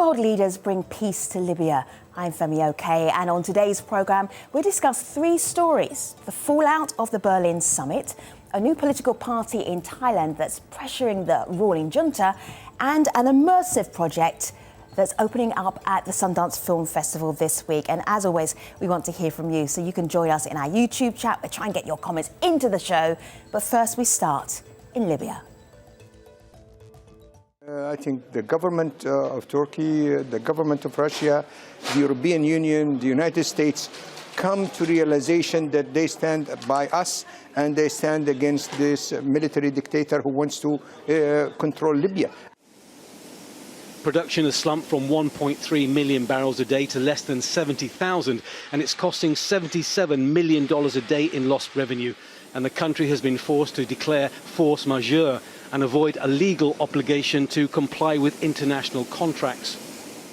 world leaders bring peace to Libya? I'm Femi Oke, and on today's programme, we discuss three stories: the fallout of the Berlin summit, a new political party in Thailand that's pressuring the ruling junta, and an immersive project that's opening up at the Sundance Film Festival this week. And as always, we want to hear from you, so you can join us in our YouTube chat. We'll try and get your comments into the show. But first, we start in Libya. I think the government of Turkey, the government of Russia, the European Union, the United States come to realization that they stand by us and they stand against this military dictator who wants to control Libya. Production has slumped from 1.3 million barrels a day to less than 70,000, and it's costing $77 million a day in lost revenue. And the country has been forced to declare force majeure and avoid a legal obligation to comply with international contracts.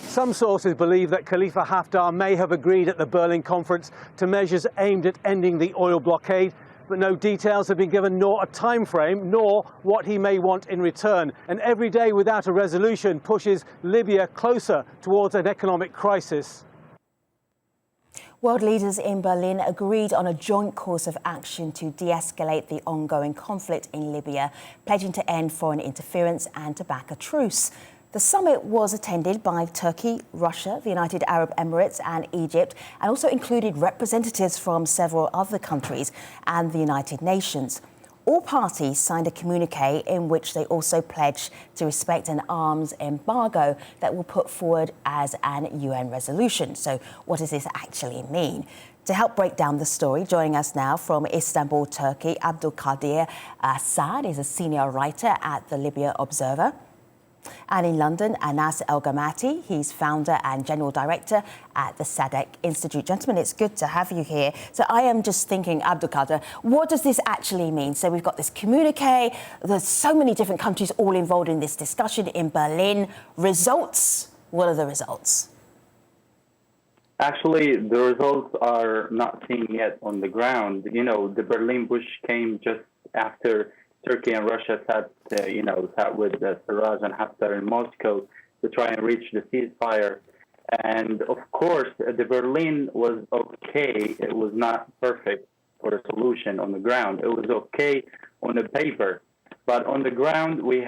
Some sources believe that Khalifa Haftar may have agreed at the Berlin conference to measures aimed at ending the oil blockade, but no details have been given, nor a time frame, nor what he may want in return. And every day without a resolution pushes Libya closer towards an economic crisis. World leaders in Berlin agreed on a joint course of action to de-escalate the ongoing conflict in Libya, pledging to end foreign interference and to back a truce. The summit was attended by Turkey, Russia, the United Arab Emirates and Egypt, and also included representatives from several other countries and the United Nations. All parties signed a communique in which they also pledged to respect an arms embargo that will put forward as an UN resolution. So what does this actually mean? To help break down the story, joining us now from Istanbul, Turkey, Abdulkadir Assad is a senior writer at the Libya Observer. And in London, Anas El-Gamati, he's founder and general director at the SADC Institute. Gentlemen, it's good to have you here. So I am just thinking, Abdulkadir, what does this actually mean? So we've got this communique, there's so many different countries all involved in this discussion in Berlin. Results? What are the results? Actually, the results are not seen yet on the ground. You know, the Berlin push came just after Turkey and Russia sat with Sarraj and Haftar in Moscow to try and reach the ceasefire. And of course, the Berlin was okay. It was not perfect for a solution on the ground. It was okay on the paper. But on the ground, we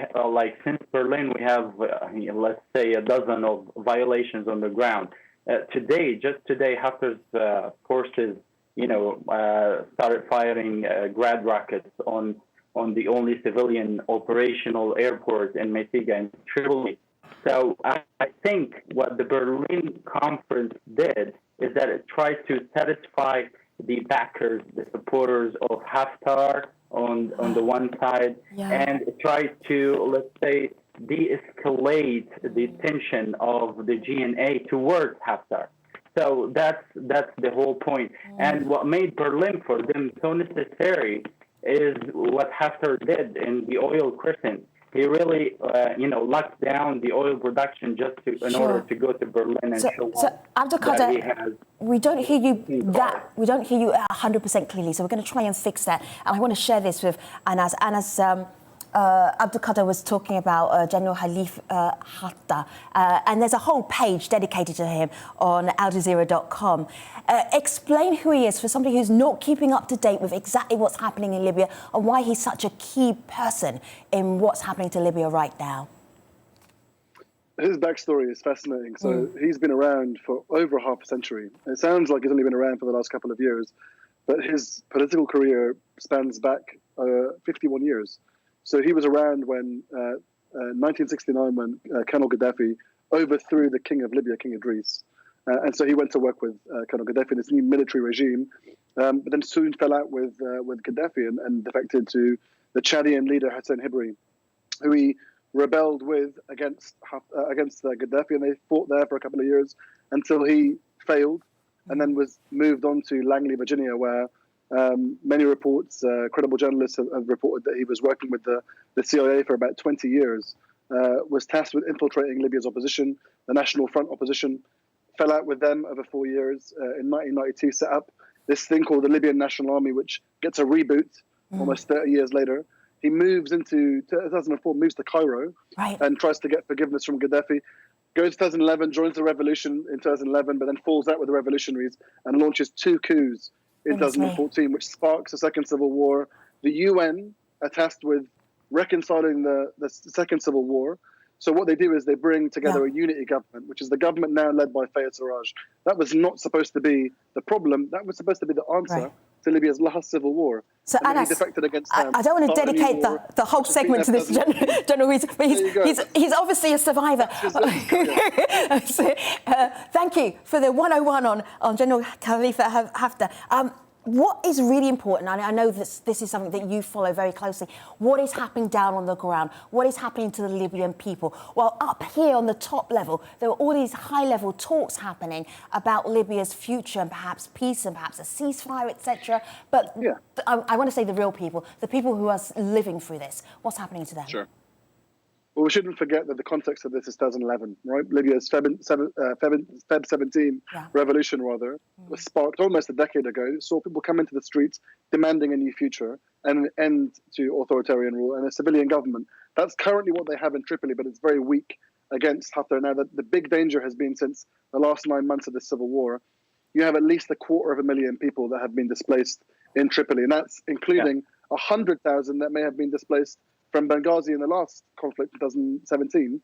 since Berlin, we have, let's say, a dozen of violations on the ground. Just today, Haftar's forces, started firing Grad rockets on the only civilian operational airport in Messiga and Tripoli. So I think what the Berlin conference did is that it tried to satisfy the backers, the supporters of Haftar on the one side, and it tried to, let's say, de-escalate the tension of the GNA towards Haftar. So that's the whole point. And what made Berlin for them so necessary is what Haftar did in the oil crescent. He really, locked down the oil production just in order to go to Berlin and show that he has. We don't hear you 100% clearly, so we're going to try and fix that. And I want to share this with Anas. Anas, Abdulkadir was talking about General Khalifa Haftar, and there's a whole page dedicated to him on ajstream.com. Explain who he is for somebody who's not keeping up to date with exactly what's happening in Libya and why he's such a key person in what's happening to Libya right now. His backstory is fascinating. So he's been around for over half a century. It sounds like he's only been around for the last couple of years, but his political career spans back 51 years. So he was around when 1969, when Colonel Gaddafi overthrew the king of Libya, King Idris. And so he went to work with Colonel Gaddafi in this new military regime, but then soon fell out with Gaddafi and defected to the Chadian leader Hussein Hibri, who he rebelled with against Gaddafi, and they fought there for a couple of years until he failed, and then was moved on to Langley, Virginia, where many reports, credible journalists have reported that he was working with the CIA for about 20 years, was tasked with infiltrating Libya's opposition, the National Front opposition, fell out with them over 4 years. In 1992, set up this thing called the Libyan National Army, which gets a reboot almost 30 years later. He moves into 2004, moves to Cairo, Right. and tries to get forgiveness from Gaddafi. Goes to 2011, joins the revolution in 2011, but then falls out with the revolutionaries and launches 2 coups in Goodness me. 2014, which sparks a second civil war. The UN are tasked with reconciling the second civil war. So what they do is they bring together a unity government, which is the government now led by Fayez Sarraj. That was not supposed to be the problem. That was supposed to be the answer to Libya's last civil war. So Anas, he defected against I don't want to dedicate the whole segment to this general reason, but he's obviously a survivor. So, thank you for the 101 on General Khalifa Haftar. What is really important, and I know this is something that you follow very closely, what is happening down on the ground? What is happening to the Libyan people? Well, up here on the top level, there are all these high-level talks happening about Libya's future and perhaps peace and perhaps a ceasefire, etc. But I want to say the real people, the people who are living through this. What's happening to them? Sure. Well, we shouldn't forget that the context of this is 2011, right? Libya's Feb 17 revolution, was sparked almost a decade ago. Saw people come into the streets demanding a new future and an end to authoritarian rule and a civilian government. That's currently what they have in Tripoli, but it's very weak against Haftar. Now, the big danger has been since the last 9 months of this civil war, you have at least 250,000 people that have been displaced in Tripoli, and that's including 100,000 that may have been displaced from Benghazi in the last conflict, 2017,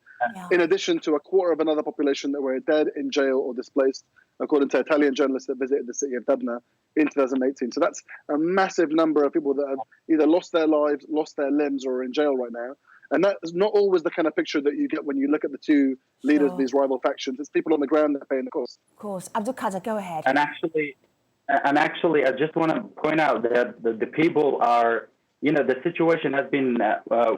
in addition to 25% of another population that were dead, in jail, or displaced, according to Italian journalists that visited the city of Debna in 2018. So that's a massive number of people that have either lost their lives, lost their limbs, or are in jail right now. And that is not always the kind of picture that you get when you look at the two leaders of these rival factions. It's people on the ground that are paying the cost. Of course. Abdul Qadir, go ahead. And actually, I just want to point out that the people are, the situation has been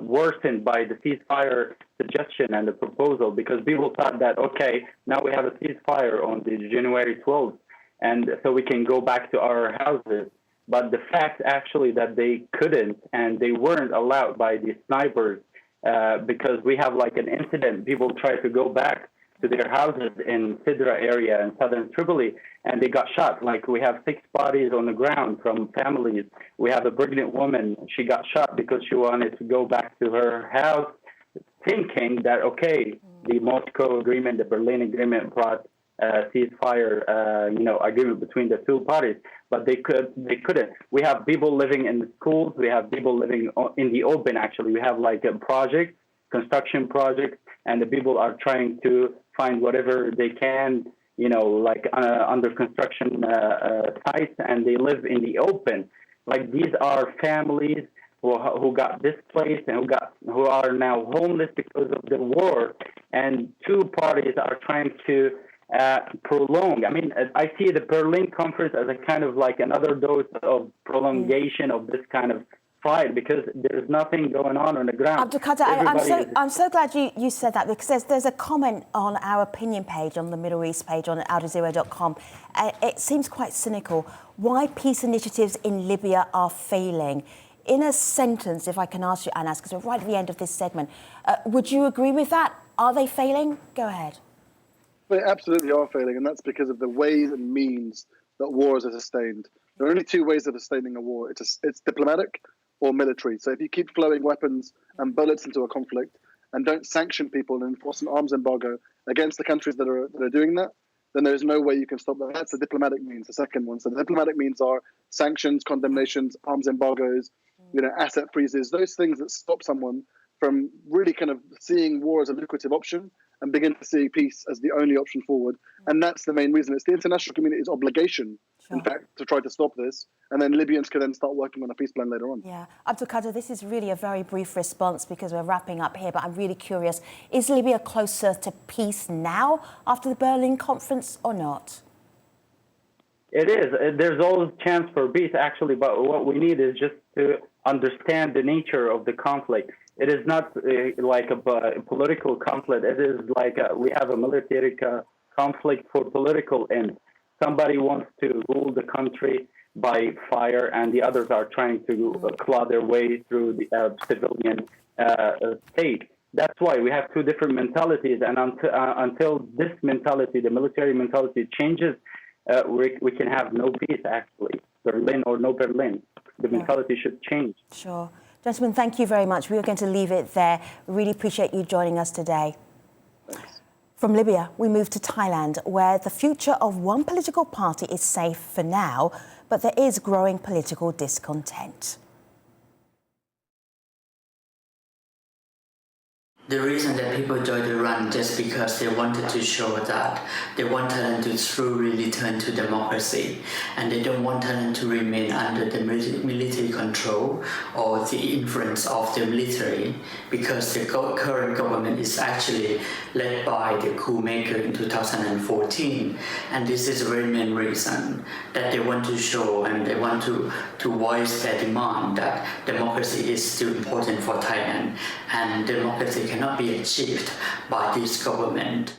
worsened by the ceasefire suggestion and the proposal, because people thought that, okay, now we have a ceasefire on the January 12th, and so we can go back to our houses. But the fact actually that they couldn't, and they weren't allowed by the snipers, because we have like an incident. People tried to go back to their houses in Sidra area in southern Tripoli, and they got shot. Like, we have 6 bodies on the ground from families. We have a pregnant woman. She got shot because she wanted to go back to her house, thinking that, okay, the Moscow agreement, the Berlin agreement brought ceasefire, agreement between the two parties, but they couldn't. We have people living in the schools. We have people living in the open. Actually, we have like a project, construction projects, and the people are trying to find whatever they can, under construction sites, and they live in the open. Like, these are families who got displaced and who are now homeless because of the war, and two parties are trying to prolong. I mean, I see the Berlin conference as a kind of like another dose of prolongation of this kind of fight, because there's nothing going on the ground. Abdul Qadir, I'm so glad you said that, because there's a comment on our opinion page, on the Middle East page, on ajstream.com. It seems quite cynical. Why peace initiatives in Libya are failing. In a sentence, if I can ask you, Anas, because we're right at the end of this segment, would you agree with that? Are they failing? Go ahead. They absolutely are failing, and that's because of the ways and means that wars are sustained. There are only 2 ways of sustaining a war. It's diplomatic or military. So if you keep flowing weapons and bullets into a conflict and don't sanction people and enforce an arms embargo against the countries that are doing that, then there's no way you can stop that. That's the diplomatic means, the second one. So the diplomatic means are sanctions, condemnations, arms embargoes, asset freezes, those things that stop someone from really kind of seeing war as a lucrative option and begin to see peace as the only option forward. And that's the main reason. It's the international community's obligation, in fact, to try to stop this. And then Libyans can then start working on a peace plan later on. Yeah. Abdul Qadir, this is really a very brief response because we're wrapping up here, but I'm really curious. Is Libya closer to peace now after the Berlin conference or not? It is. There's always chance for peace, actually, but what we need is just to understand the nature of the conflict. It is not like a political conflict. It is like we have a military conflict for political ends. Somebody wants to rule the country by fire, and the others are trying to claw their way through the civilian state. That's why we have 2 different mentalities, and until this mentality, the military mentality, changes, we can have no peace, actually. Berlin or no Berlin. The mentality should change. Sure. Gentlemen, thank you very much. We are going to leave it there. We really appreciate you joining us today. Thanks. From Libya, we move to Thailand, where the future of one political party is safe for now, but there is growing political discontent. The reason that people joined the run just because they wanted to show that they want Thailand to truly return to democracy, and they don't want Thailand to remain under the military control or the influence of the military, because the current government is actually led by the coup maker in 2014, and this is the very main reason that they want to show and they want to voice their demand that democracy is still important for Thailand, and democracy cannot be achieved by this government.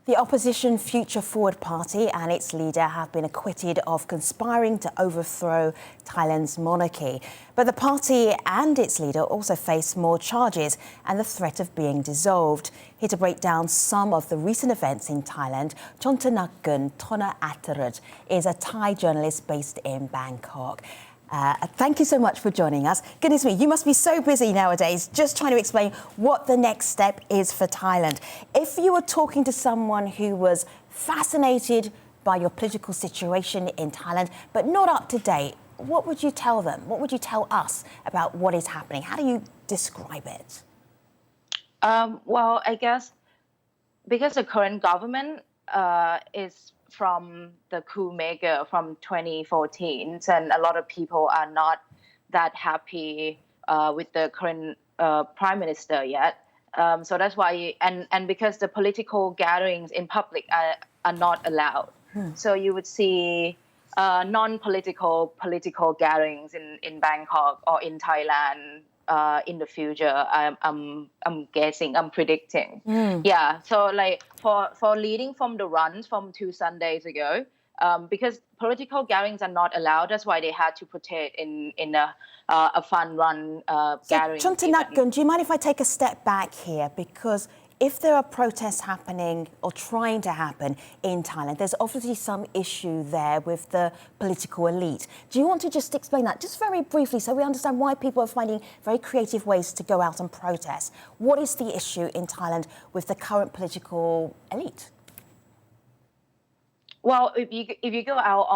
The opposition Future Forward Party and its leader have been acquitted of conspiring to overthrow Thailand's monarchy. But the party and its leader also face more charges and the threat of being dissolved. Here to break down some of the recent events in Thailand, Chontanakgun Thonnaattarut is a Thai journalist based in Bangkok. Thank you so much for joining us. Goodness me, you must be so busy nowadays just trying to explain what the next step is for Thailand. If you were talking to someone who was fascinated by your political situation in Thailand but not up to date, what would you tell them? What would you tell us about what is happening? How do you describe it? Well, I guess because the current government is from the coup maker from 2014, and a lot of people are not that happy with the current prime minister yet. So that's why, and because the political gatherings in public are not allowed. So you would see non-political political gatherings in Bangkok or in Thailand in the future. I'm guessing, I'm predicting. Yeah, so like for leading from the runs from 2 Sundays ago, because political gatherings are not allowed, that's why they had to protest in a fun run gathering. Chontanakgun, do you mind if I take a step back here? Because if there are protests happening or trying to happen in Thailand, there's obviously some issue there with the political elite. Do you want to just explain that just very briefly so we understand why people are finding very creative ways to go out and protest? What is the issue in Thailand with the current political elite? Well, if you go out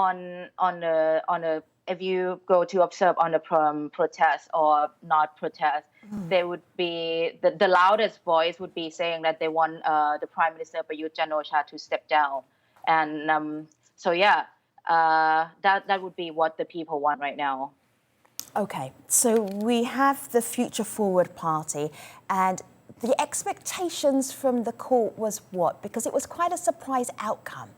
if you go to observe on the protest or not protest, there would be the loudest voice would be saying that they want the Prime Minister Prayut Chan-o-cha to step down, and so yeah, that would be what the people want right now. Okay, so we have the Future Forward Party, and the expectations from the court was what? Because it was quite a surprise outcome.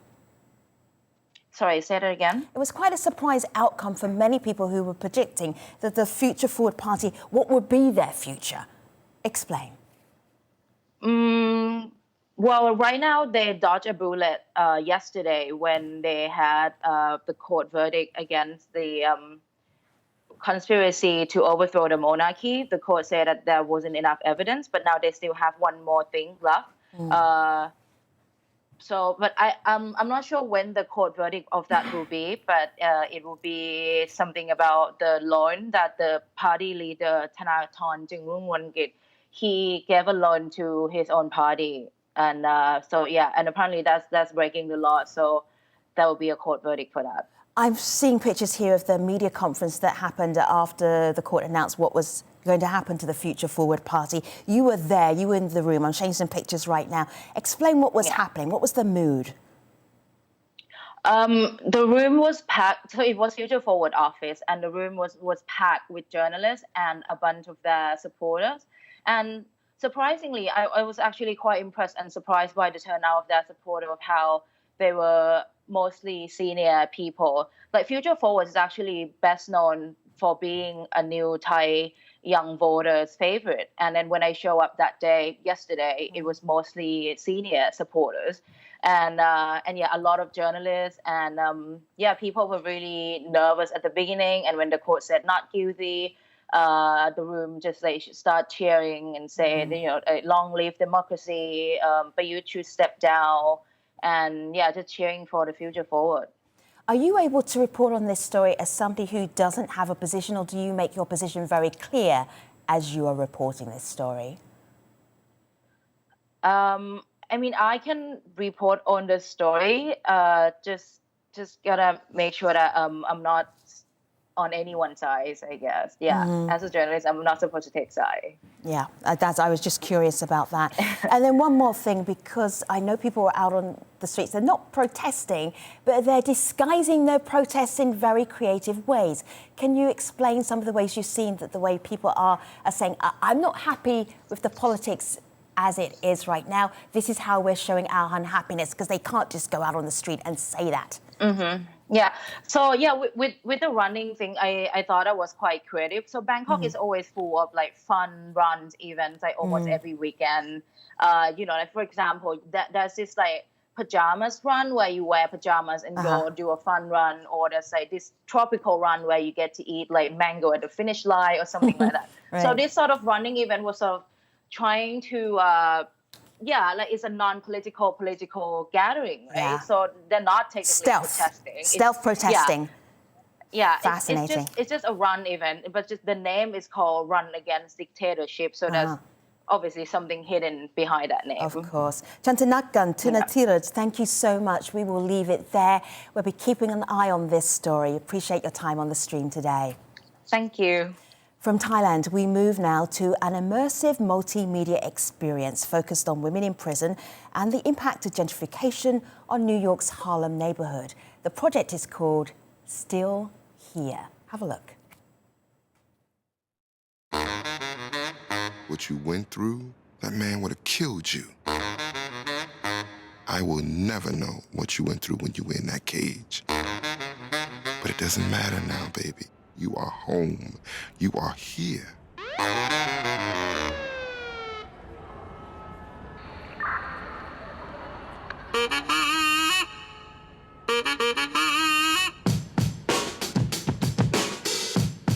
Sorry, say that again. It was quite a surprise outcome for many people who were predicting that the Future Forward Party, what would be their future? Explain. Well, right now they dodged a bullet yesterday when they had the court verdict against the conspiracy to overthrow the monarchy. The court said that there wasn't enough evidence, but now they still have one more thing left. But I'm not sure when the court verdict of that will be, but it will be something about the loan that the party leader Thanathorn Juangiranongorn, he gave a loan to his own party, and so yeah, and apparently that's breaking the law, so there will be a court verdict for that. I'm seeing pictures here of the media conference that happened after the court announced what was going to happen to the Future Forward Party. You were there, you were in the room. I'm showing some pictures right now. Explain what was happening. What was the mood? The room was packed, so it was Future Forward office, and the room was packed with journalists and a bunch of their supporters. And surprisingly, I was actually quite impressed and surprised by the turnout of their supporters, of how they were mostly senior people. Like Future Forward is actually best known for being a new Thai young voters' favorite. And then when I show up that day, yesterday, it was mostly senior supporters. And yeah, a lot of journalists and yeah, people were really nervous at the beginning. And when the court said not guilty, the room just like start cheering and say, you know, long live democracy, Prayut should step down. And yeah, just cheering for the Future Forward. Are you able to report on this story as somebody who doesn't have a position, or do you make your position very clear as you are reporting this story? I mean, I can report on the story. Just gotta make sure that I'm not on anyone's side, I guess. Yeah, as a journalist, I'm not supposed to take side. Yeah, I was just curious about that. And then one more thing, because I know people are out on the streets. They're not protesting, but they're disguising their protests in very creative ways. Can you explain some of the ways you've seen that the way people are saying, I'm not happy with the politics as it is right now. This is how we're showing our unhappiness, because they can't just go out on the street and say that. Yeah. So yeah, with the running thing, I thought that was quite creative. So Bangkok is always full of like fun runs events, like almost every weekend. Like for example, there's this like pajamas run where you wear pajamas and go do a fun run, or there's like this tropical run where you get to eat like mango at the finish line or something like that. Right. So this sort of running event was sort of trying to like it's a non-political gathering, right? Yeah. So they're not technically protesting. Stealth protesting. Yeah, Fascinating. It's just a run event, but just the name is called Run Against Dictatorship. So there's obviously something hidden behind that name. Of course. Chantanakan, Tunatiraj, thank you so much. We will leave it there. We'll be keeping an eye on this story. Appreciate your time on the stream today. Thank you. From Thailand, we move now to an immersive multimedia experience focused on women in prison and the impact of gentrification on New York's Harlem neighborhood. The project is called Still Here. Have a look. What you went through, that man would have killed you. I will never know what you went through when you were in that cage. But it doesn't matter now, baby. You are home. You are here.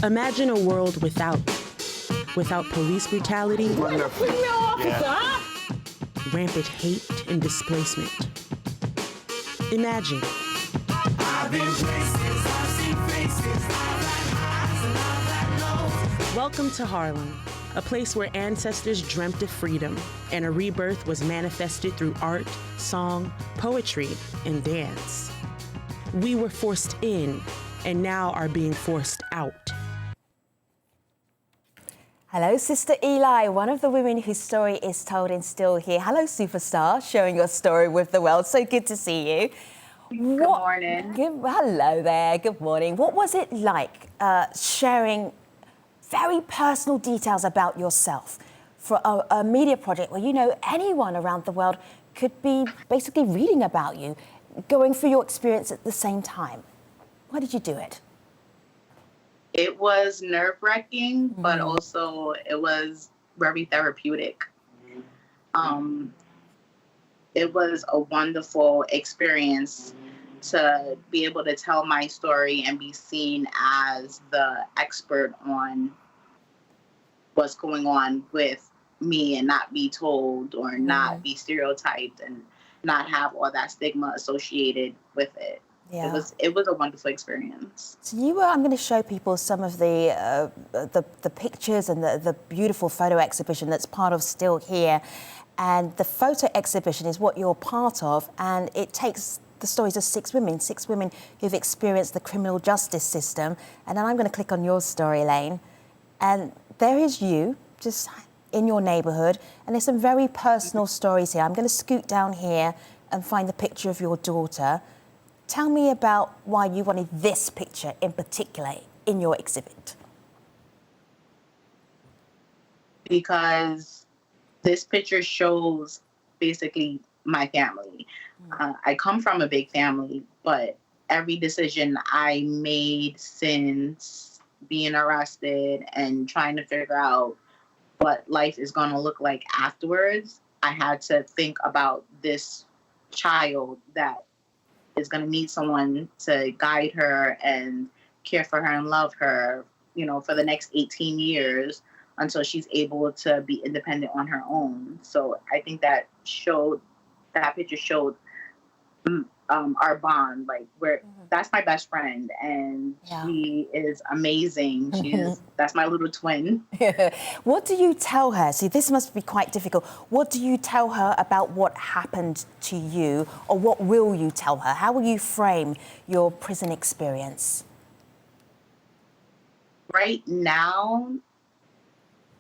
Imagine a world without police brutality, rampant hate and displacement. Imagine. Welcome to Harlem, a place where ancestors dreamt of freedom and a rebirth was manifested through art, song, poetry, and dance. We were forced in and now are being forced out. Hello, Sister Eli, one of the women whose story is told in Still Here. Hello, superstar, sharing your story with the world. So good to see you. Good morning. Hello there, good morning. What was it like sharing very personal details about yourself for a media project where, you know, anyone around the world could be basically reading about you, going through your experience at the same time? Why did you do it? It was nerve-wracking, but also it was very therapeutic. It was a wonderful experience to be able to tell my story and be seen as the expert on what's going on with me and not be told or not be stereotyped and not have all that stigma associated with it. Yeah. It was a wonderful experience. So I'm going to show people some of the pictures and the beautiful photo exhibition that's part of Still Here. And the photo exhibition is what you're part of, and it takes the stories of six women who've experienced the criminal justice system. And then I'm going to click on your story, Lane. And there is you, just in your neighborhood. And there's some very personal stories here. I'm going to scoot down here and find the picture of your daughter. Tell me about why you wanted this picture in particular in your exhibit. Because this picture shows basically my family. I come from a big family, but every decision I made since being arrested and trying to figure out what life is going to look like afterwards, I had to think about this child that is going to need someone to guide her and care for her and love her, you know, for the next 18 years until she's able to be independent on her own. So I think that picture showed our bond. Like that's my best friend, and she is amazing. That's my little twin. What do you tell her? See, this must be quite difficult. What do you tell her about what happened to you, or what will you tell her? How will you frame your prison experience? Right now,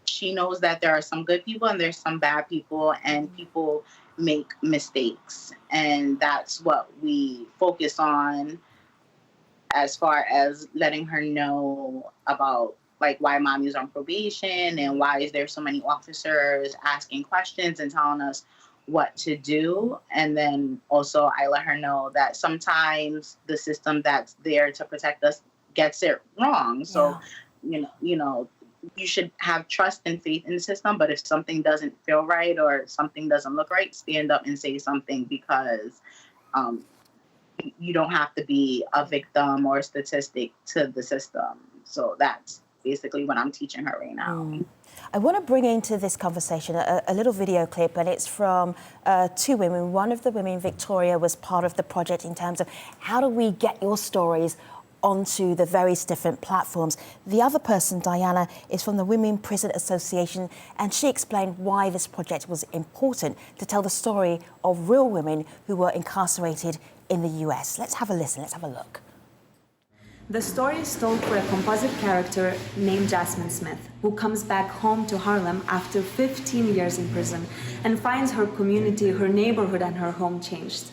she knows that there are some good people and there's some bad people, and people make mistakes. And that's what we focus on as far as letting her know about like why mommy's on probation and why is there so many officers asking questions and telling us what to do. And then also I let her know that sometimes the system that's there to protect us gets it wrong. So, you know, you should have trust and faith in the system, but if something doesn't feel right or something doesn't look right, stand up and say something, because you don't have to be a victim or a statistic to the system. So that's basically what I'm teaching her right now. I want to bring into this conversation a little video clip, and it's from two women. One of the women, Victoria, was part of the project in terms of how do we get your stories onto the various different platforms. The other person, Diana, is from the Women Prison Association, and she explained why this project was important to tell the story of real women who were incarcerated in the US. Let's have a listen, let's have a look. The story is told for a composite character named Jasmine Smith, who comes back home to Harlem after 15 years in prison and finds her community, her neighborhood, and her home changed.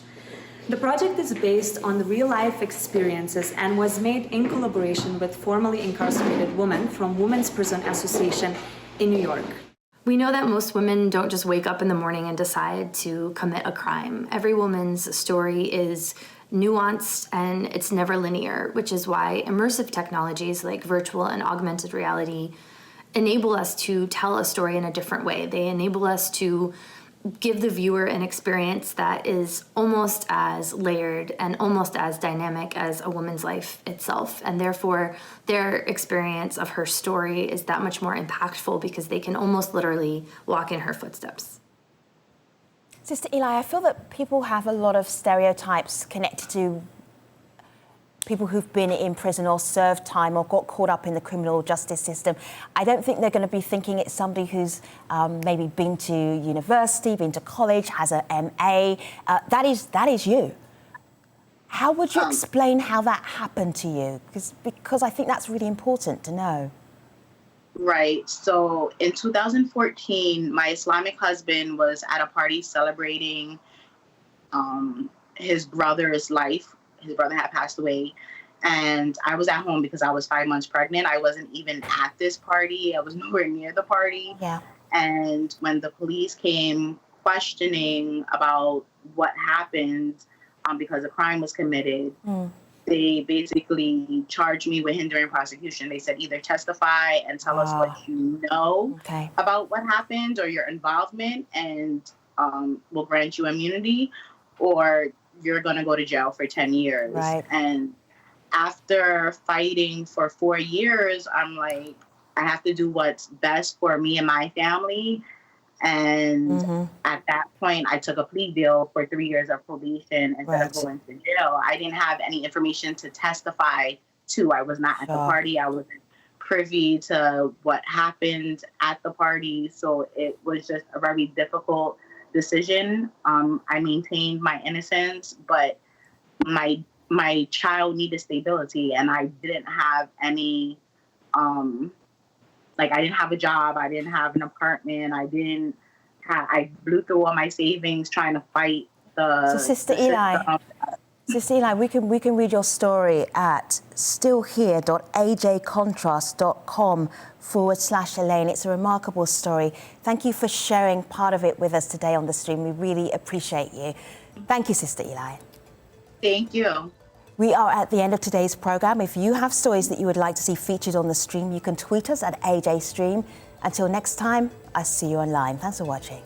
The project is based on real-life experiences and was made in collaboration with formerly incarcerated women from Women's Prison Association in New York. We know that most women don't just wake up in the morning and decide to commit a crime. Every woman's story is nuanced and it's never linear, which is why immersive technologies like virtual and augmented reality enable us to tell a story in a different way. They enable us to give the viewer an experience that is almost as layered and almost as dynamic as a woman's life itself. And therefore, their experience of her story is that much more impactful because they can almost literally walk in her footsteps. Sister Eli, I feel that people have a lot of stereotypes connected to people who've been in prison or served time or got caught up in the criminal justice system. I don't think they're going to be thinking it's somebody who's maybe been to university, been to college, has an MA. That is you. How would you explain how that happened to you? Because I think that's really important to know. Right. So in 2014, my Islamic husband was at a party celebrating his brother's life. His brother had passed away, and I was at home because I was 5 months pregnant. I wasn't even at this party. I was nowhere near the party. Yeah. And when the police came questioning about what happened because a crime was committed, they basically charged me with hindering prosecution. They said either testify and tell us what you know about what happened or your involvement, and we'll grant you immunity, or you're going to go to jail for 10 years. Right. And after fighting for 4 years, I'm like, I have to do what's best for me and my family. And at that point, I took a plea deal for 3 years of probation instead of going to jail. I didn't have any information to testify to. I was not at the party. I wasn't privy to what happened at the party. So it was just a very difficult decision. I maintained my innocence, but my child needed stability, and I didn't have any, I didn't have a job, I didn't have an apartment, I blew through all my savings trying to fight the. So Sister Eli, we can read your story at stillhere.ajcontrast.com/Elaine. It's a remarkable story. Thank you for sharing part of it with us today on the stream. We really appreciate you. Thank you, Sister Eli. Thank you. We are at the end of today's program. If you have stories that you would like to see featured on the stream, you can tweet us at ajstream. Until next time, I see you online. Thanks for watching.